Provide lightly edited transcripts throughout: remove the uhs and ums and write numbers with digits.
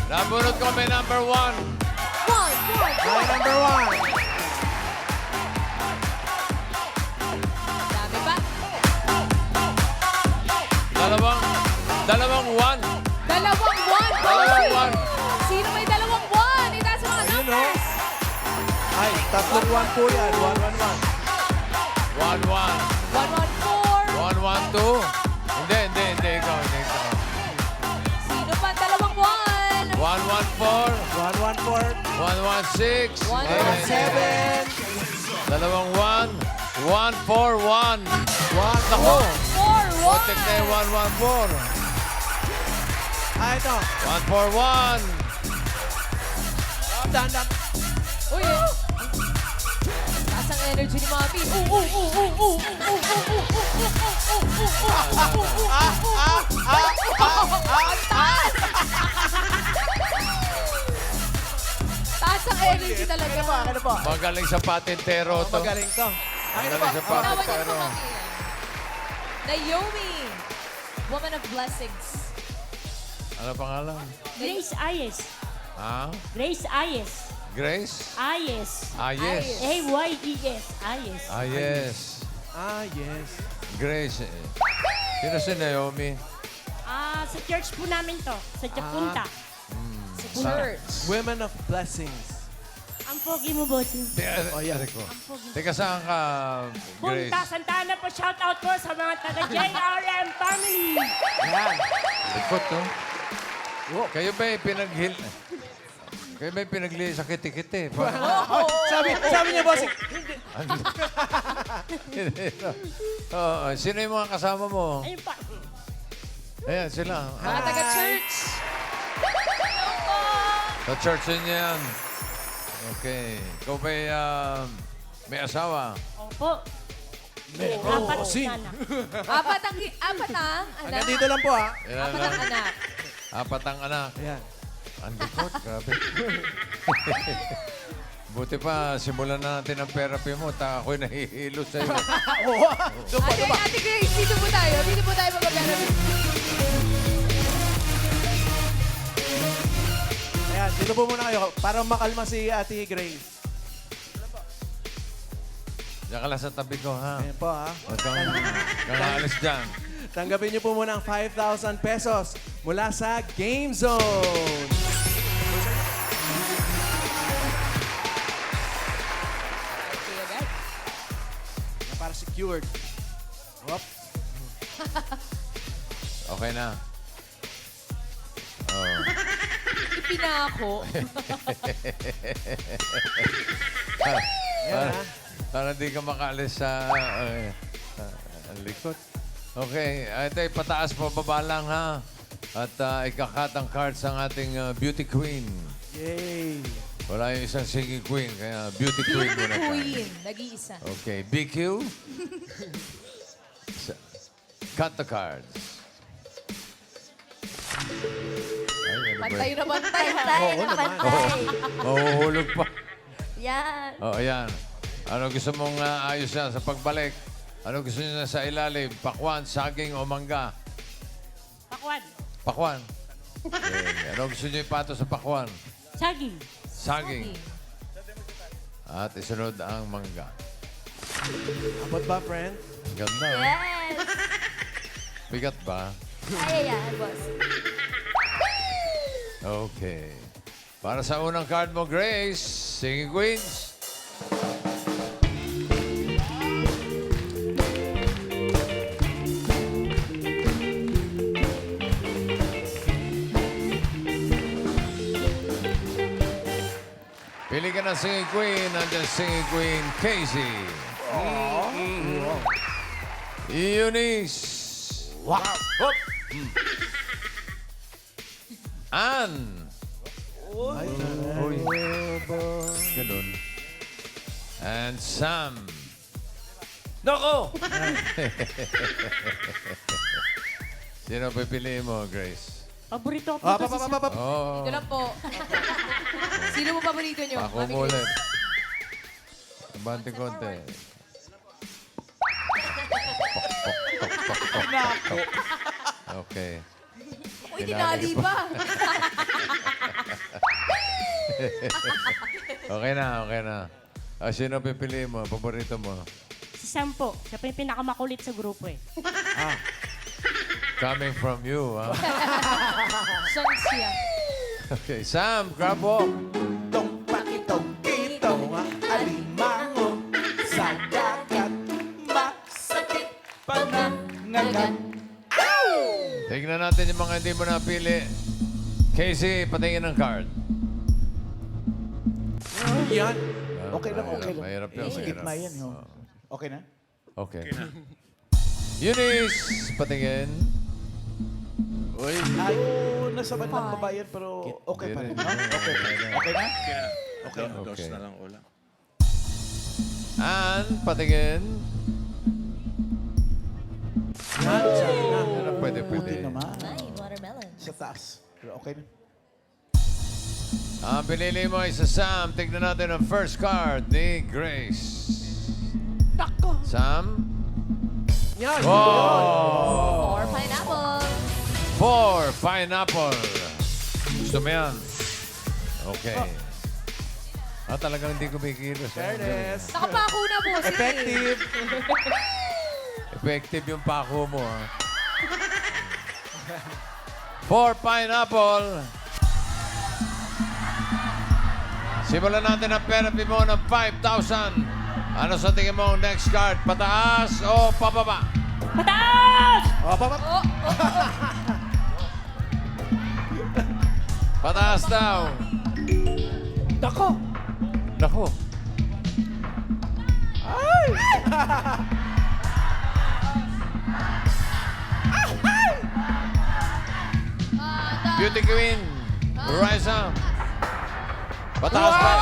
Nabunot ko may number 1. My number 1. Dami pa. Dalawang 1. Dalawang one. Dalawang one. Sino may dalawang one? Itaas mo mga Ayun, numbers. Ay, tatlong 1 po yan. 111. 1-1. 114. 1-1-2. Hindi ikaw. Sino pa? Dalawang one. 1-1-4. 114. 1-1-6. 117. Dalawang 1. 1-4-1. 1. Ako. 4-1. Putik na yung 1-1-4. Ah, ito. 1-4-1. Dahan. Uy, taas ang energy ni Mami. Taas! Taas ang energy talaga. Ano po? Magaling sa patintero to. Magaling to. Magaling sa Tawag niyo patintero. po kami. Naomi, woman of blessings. Ano pangalan? Grace Ayes. Ha? Grace Ayes. Grace? Ayes. Ah, yes. A-Y-E-S. Ayes. Ah, yes. Ah, yes. Grace. Sino si Naomi? Sa church po namin to. Sa Japunta. Sa church. Women of blessings. Ang pogi mo, bossing. Oh, yan. Teka, saan ka, Grace? Punta, Santa Ana po. Shout out po sa mga taga-JRM family. Yan. Likot, no? Kayo ba'y pinaghil... Kayo ba'y pinagli sa kiti-kiti? Sabi niya, boss. Oo, sino yung mga kasama mo? Ayun pa. Ayan, sila. Mga taga-church. Sa church niya yan. Okay. Ikaw ba'y may asawa? Opo. Apat bossing. na anak. Apat ang anak. Hanggang dito lang po, ha? Ilan Apat lang? ang anak. Apat ang anak. Ayan. Ang likot, grabe. Buti pa, simulan na natin ang therapy mo. Ako'y nahihilo sa'yo. Oo. Ate Grace, dito po tayo. Dito po tayo mag-therapy. Ayan, dito po muna kayo para makalma si Ate Grace. Diyan ka lang sa tabi ko, ha? Ayan po, ha? Huwag kang alis dyan. Tanggapin niyo po muna ang 5,000 pesos mula sa Game Zone. Okay, agad. Na para secured. Whoop. Okay na. Oh. Ipinako. Ayan, ha? Para di ka makaalis sa ang likod. Okay, ito pataas pa baba lang ha. At ikakat ang cards ang ating beauty queen. Yay. Wala yung isang singing queen, kaya beauty queen muna tayo. Queen. Nag-iisa. Okay, BQ. Cut the cards. Ay, ano ba Pantay yun? na pantay. Oo naman. Mahuhulog pa. Yan. Oh, ayan. Ano gusto mong ayos na sa pagbalik? Ano gusto niyo na sa ilalim? Pakwan, saging o mangga? Pakwan. Pakwan. Okay. Ano gusto niyo ipato sa pakwan? Saging. Saging. At isunod ang mangga. Abot ba, friend? Ang ganda. oh. Yes. Bigat ba? Ayan, boss. Okay. Para sa unang card mo, Grace, Singing Queens. Pili ka ng Singing Queen. Nandiyan Singing Queen, Casey. Eunice. Wow. Hop. Ann. Ay, Uy. Ganun. And Sam. Nako! Sino pipiliin mo, Grace? Paborito ko Ah, po kasi sa... Oh, Ito lang po. Sino mo paborito nyo? ako Mami mo Grace? ulit. Abante konti. Nako. Okay. Uy, tinali pa. Okay na, okay na. Sino pipiliin mo? Paborito mo? Si Sam po. Siya pa yung pinakamakulit sa grupo eh. Coming from you, ha? Siyang siya. Okay, Sam, grab walk. Tong pakitong kitong alimango sa dagat masakit panangagat. Tignan natin yung mga hindi mo napili. Casey, patingin ng card. Yan. Okay lang, okay lang. Mahirap yun, Sa gitna mahirap. yan, ho. Okay na? Okay. Eunice, patingin. Uy. Ay, nasa bandang babayan, pero okay pa rin. Hindi No? rin. Okay pa rin. Okay na? Okay. Okay. Dos na lang ulam. Ann, patingin. Yan. Ano, pwede. Buti naman. Nine watermelon. Sa taas. Pero okay na. Ang pinili mo ay sa Sam. Tignan natin ang first card ni Grace. Sam? Yan. Oh! Or pineapple. 4 pineapple. Gusto mo yan? Okay. Talagang hindi kumikilos. Fairness. Nakapako na po. Sige. Effective. Effective yung pako mo, ha? 4 pineapple. Simulan natin ang therapy mo ng 5,000. Ano sa tingin mo ang next card? Pataas o pababa? Pataas! Oh, Pataas daw. Dako! Naku. Beauty Queen. Rise up. Pataas ba?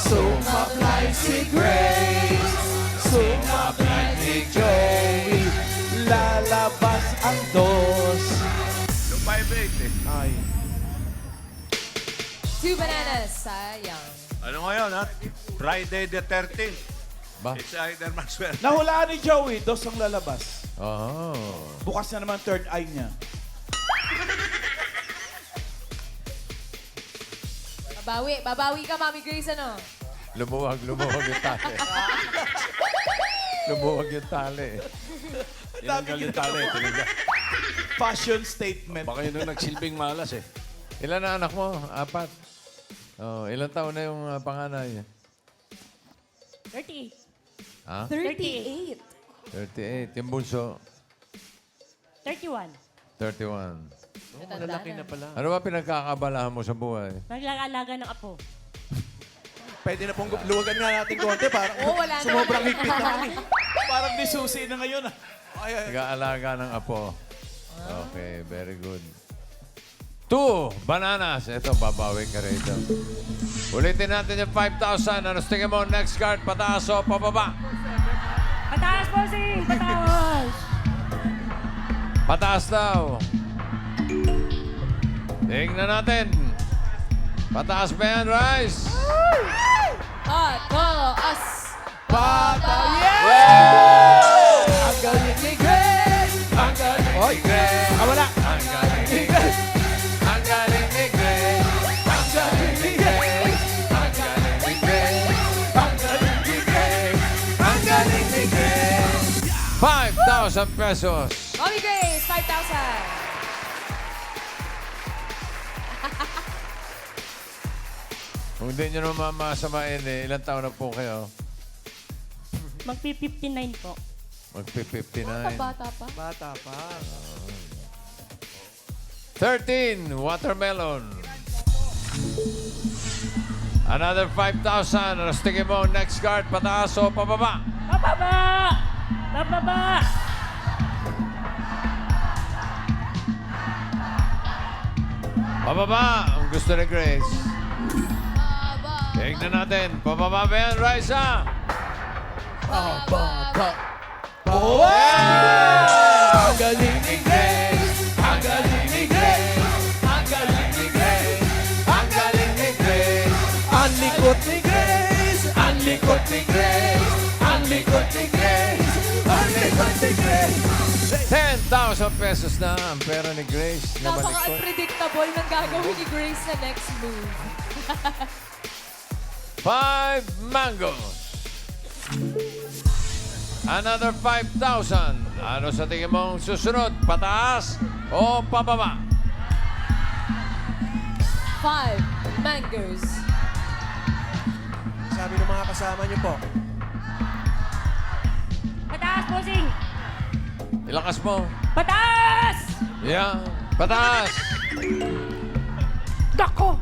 Sumablay si Grace. Sumablay si Joey. Lalabas ang dos. Yung 5-8 Ay. 2 bananas. Sayang. Ano ngayon, ha? Friday the 13th. Ba? It's either maswerte. Nahulaan ni Joey, dos ang lalabas. Oh. Bukas na naman third eye niya. Babawi ka, Mami Grace, ano? Lumuwag yung tali. Lumuwag yung tali. Tinanggal yung tali. Tinanggal. Fashion statement. Baka yun ang nagsilbing malas eh. Ilan na anak mo? 4. Oh, ilang taon na yung panganay? 38. Ha? 38. 38. Yung bunso? 31. 31. Lalaki na pala. Ano ba pinagkakabalahan mo sa buhay? Naglaalaga ng apo. Pwede na pong luwagan nga natin konti para Wala na. sumobrang higpit naman eh. Parang disusi na ngayon. Ay, ay. Nag-aalaga ng apo. Okay, very good. 2 bananas. Ito, babawi ka rito. Ulitin natin yung 5,000. Ano sa tingin mo? Next card, pataas o pababa? Pataas po si! Pataas! Pataas daw. Tingnan natin. Pataas ba yan, Rice? Pataas. Ang galing ni Grace! Ang galing ni Grace! Wala. Ang galing ni Grace. Ang galing ni Grace. Ang galing ni Grace! Ang galing ni Grace. Ang galing ni Grace! Ang galing ni Grace. 5,000 pesos. Mami Grace, 5,000. Kung hindi nyo naman masamain, ilang taon na po kayo? Magpi-59 po. Magpi-59. Bata pa. Bata pa. 13, watermelon. Another 5,000. Ano sa tingin mo? Next card, pataas o pababa? Pababa! Pababa! Pababa. Ang gusto ni Grace. Tignan natin. Pababa ba yan, Raisa? Oh! Ang galing ni Grace! Ang galing ni Grace! Ang galing ni Grace! Ang galing ni Grace! Ang likot ni Grace! Ang likot ni Grace! Ang likot ni Grace! Ang likot ni Grace! 10,000 pesos na ang pera ni Grace na malikot. Napaka-unpredictable ng gagawin ni Grace na next move. 5 mangoes. Another 5,000. Ano sa tingin mong susunod? Pataas o pababa? 5 mangoes. Sabi ng mga kasama niyo po. Pataas, bossing! Ilakas mo. Pataas! Yan. Pataas. Dako!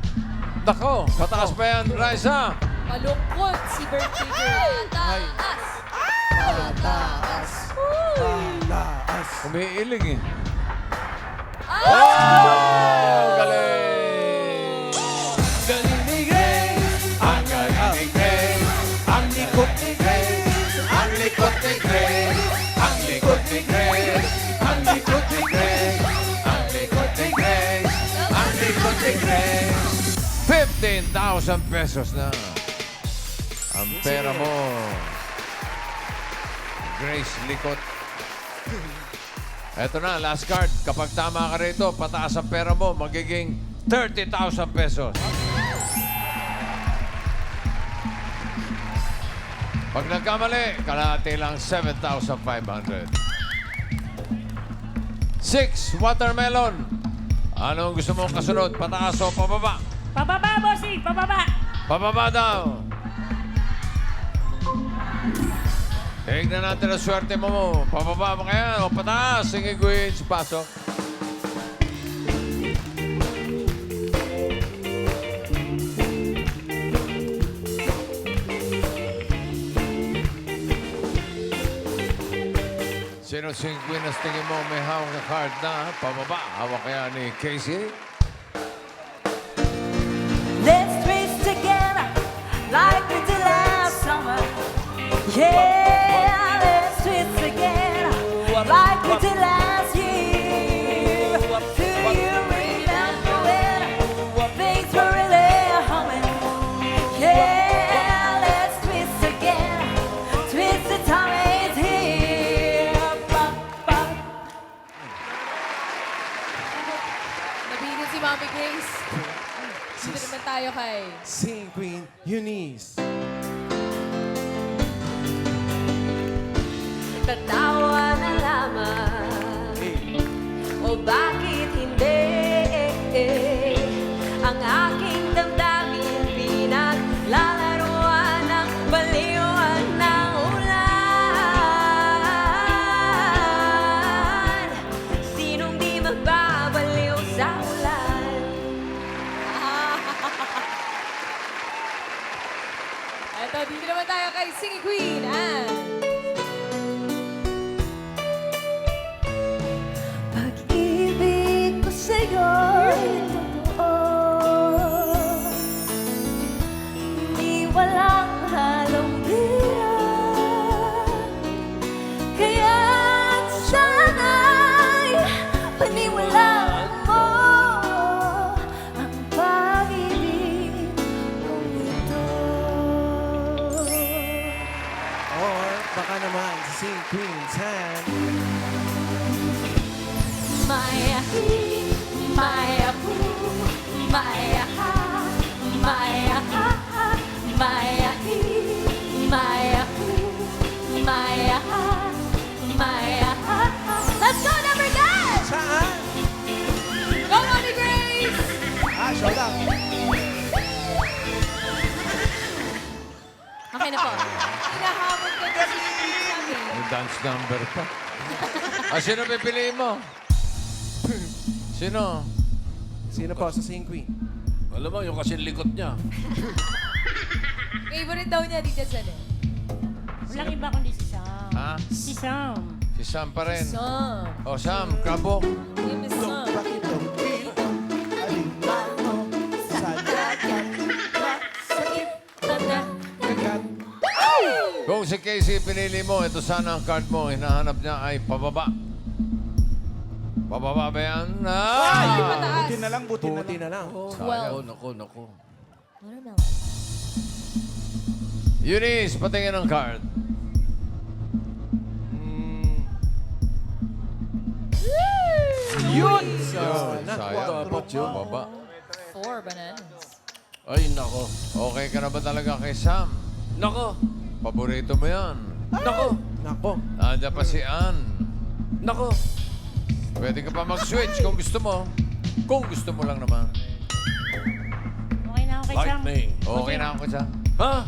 Dako. Pataas pa yan, Raisa. Malungkot si birthday girl. Taas! Pataas. Pataas. Umiilig eh. Ah! Oh! Galing! Galing ni Grace. Ang galing ni Grace. Ang likot ni Grace. Ang likot ni Grace. Ang likot ni Grace. Ang likot ni Grace. Ang likot ni Grace. Ang likot ni Grace. 15,000 pesos na. Ang pera mo. Grace Likot. Eto na, last card. Kapag tama ka rito, pataas ang pera mo, magiging 30,000 pesos. Pag nagkamali, kalahati lang 7,500. 6, watermelon. Anong gusto mong kasunod? Pataas o pababa? Pababa, bossing! Pababa! Pababa daw. Tignan natin ang swerte mo. Pababa mo kaya o pataas? Sige, Queens. Pasok. Sino si Queen tingin mo may hawak na card na pababa? Hawak kaya ni Casey? Let's twist together like we did last summer. Yeah, let's twist together like we did last year. Do you remember when things were really humming? Yeah, let's twist together. Twist the time is here. Nabigyan si Mami Grace. Dito naman tayo kay... Sing Queen Eunice. Tatawa na lamang o bakit hindi ang aking damdamin pinaglalaruan ng baliwan ng ulan. Sinong di magbabaliw sa ulan? Eto, dito naman tayo kay Singing Queen and... Pag-ibig ko sa'yo'y totoo, di walang halong bira. Kaya't sana'y paniwalaan mo ang pag-ibig kong ito. Or baka naman Sing Queen's hand. Maya, Maya, Maya, Maya, Maya, Maya, Maya, Maya. Let's go, number guys! Saan? Go, Mami Grace! Show lang. Okay na po. Hinahamon ka kasi sabi. May dance number pa. Sino pipiliin mo? Sino? Sino po sa Sing Queen? Alam mo, yung kasi likot niya. Favorite daw niya dito sa ne. Walang iba kundi si Sam. Ha? Si Sam. Si Sam pa rin. Sam. O Sam, Krabok. Yun is Sam. Bakit itong alimango sa dagat Sakit na kagat? Kung si Casey pinili mo, ito sana ang card mo. Hinahanap niya ay pababa. Pababa ba yan? Ay, Ah! pataas. Buti na lang, buti na Buti lang. na lang. Sayang. Naku. Watermelon. Eunice, patingin ang card. Yun! Yun, sayang. Dapat yun. Baba. 4 bananas. Ay, nako. Okay ka na ba talaga kay Sam? Nako. Paborito mo yan. Nako. Nako. Nandiyan pa si Ann. Nako. Pwede ka pa mag-switch kung gusto mo. Kung gusto mo lang naman. Okay na ako kay Sam. Lightning. Okay na ako siya. Ha?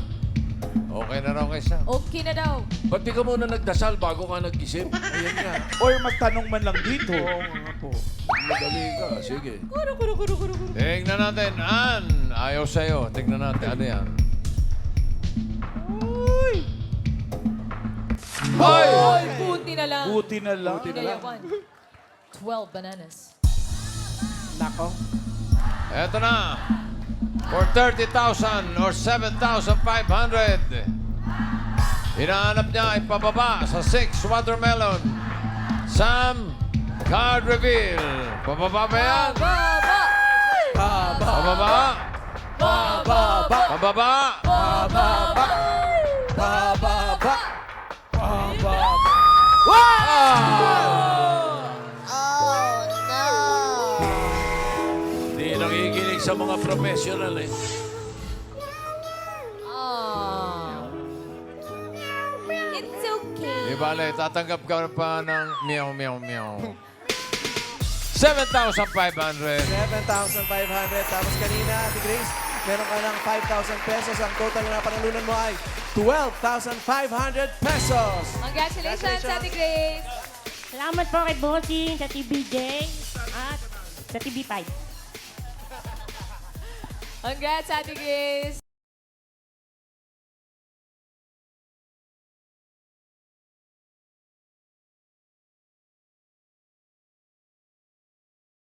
Okay na raw kay Sam. Okay na daw. Ba't di ka muna nagdasal bago ka nag-isip? Ayan nga. Or magtanong man lang dito. Oo nga po. Madali ka. Sige. Tingnan natin, Ann. Ayaw sa'yo. Tingnan natin. Ano yan? Hoy! Ay, buti na lang. Buti na lang. Buti na lang. 12 bananas. Nako. Eto na. For 30,000 or 7,500. Hinahanap niya ay pababa sa 6 watermelon. Sam, card reveal. Pababa ba yan? Baba! Pababa? Bababa. Pababa? Bababa. Bababa. Bababa. Hindi nakikinig sa mga professional eh. Oh. It's okay. Di bale, tatanggap ka pa ng meow, meow, meow. 7,500. 7,500. Tapos kanina, Ate Grace, meron ka ng 5,000 pesos. Ang total na panalunan mo ay 12,500 pesos. Congratulations, Ate Grace. Salamat po kay Bossing, sa TBJ, at sa TV5. Congrats, Ate Grace.